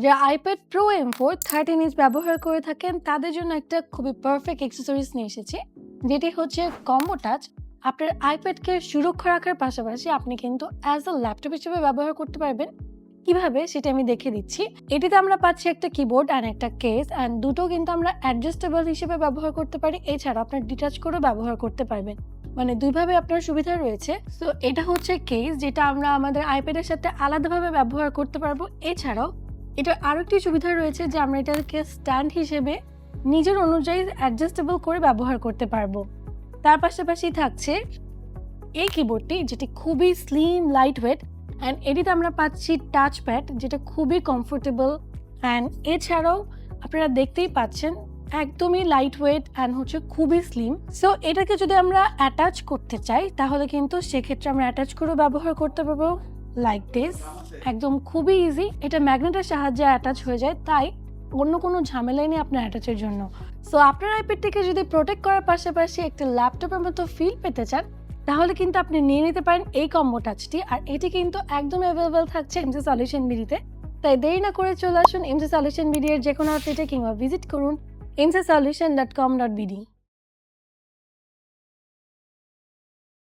যারা iPad pro M4 13 inch ব্যবহার করে থাকেন তাদের জন্য একটা খুবই পারফেক্ট অ্যাক্সেসরিজ নিয়ে এসেছি, যেটি হচ্ছে কম্বো টাচ। আপনার আইপ্যাডকে সুরক্ষা রাখার পাশাপাশি আপনি কিন্তু অ্যাজ আ ল্যাপটপ হিসেবে ব্যবহার করতে পারবেন। কিভাবে সেটা আমি দেখে দিচ্ছি। এটিতে আমরা পাচ্ছি একটা কিবোর্ড অ্যান্ড একটা কেস, অ্যান্ড দুটো কিন্তু আমরা অ্যাডজাস্টেবল হিসেবে ব্যবহার করতে পারি। এছাড়া আপনার ডিটাচ করেও ব্যবহার করতে পারবেন, মানে দুইভাবে আপনার সুবিধা রয়েছে। তো এটা হচ্ছে কেস, যেটা আমরা আমাদের আইপ্যাডের সাথে আলাদাভাবে ব্যবহার করতে পারবো। এছাড়াও এটার আরও একটি সুবিধা রয়েছে যে আমরা এটাকে স্ট্যান্ড হিসেবে নিজের অনুযায়ী অ্যাডজাস্টেবল করে ব্যবহার করতে পারবো। তার পাশাপাশি থাকছে এই কিবোর্ডটি, যেটি খুবই স্লিম লাইট ওয়েট, অ্যান্ড এটিতে আমরা পাচ্ছি টাচ প্যাড, যেটা খুবই কমফোর্টেবল। অ্যান্ড এছাড়াও আপনারা দেখতেই পাচ্ছেন একদমই লাইট ওয়েট অ্যান্ড হচ্ছে খুবই স্লিম। সো এটাকে যদি আমরা অ্যাটাচ করতে চাই তাহলে কিন্তু সেক্ষেত্রে আমরা অ্যাটাচ করেও ব্যবহার করতে পারবো, লাইক দিস। একদম খুবই ইজি, এটা ম্যাগনেটের সাহায্যে অ্যাটাচ হয়ে যায়, তাই অন্য কোনো ঝামেলাই নেই আপনার অ্যাটাচের জন্য। সো আপনার আইপ্যাডটিকে যদি প্রোটেক্ট করার পাশাপাশি একটা ল্যাপটপের মতো ফিল পেতে চান তাহলে কিন্তু আপনি নিয়ে নিতে পারেন এই কম্বো টাচটি। আর এটি কিন্তু একদম অ্যাভেলেবেল থাকছে এমজে সলিউশন বিডিতে, তাই দেরি না করে চলে আসুন এমজে সলিউশন বিডির যে কোনো আউটলেটে কিংবা ভিজিট করুন mcsolution.com.bd।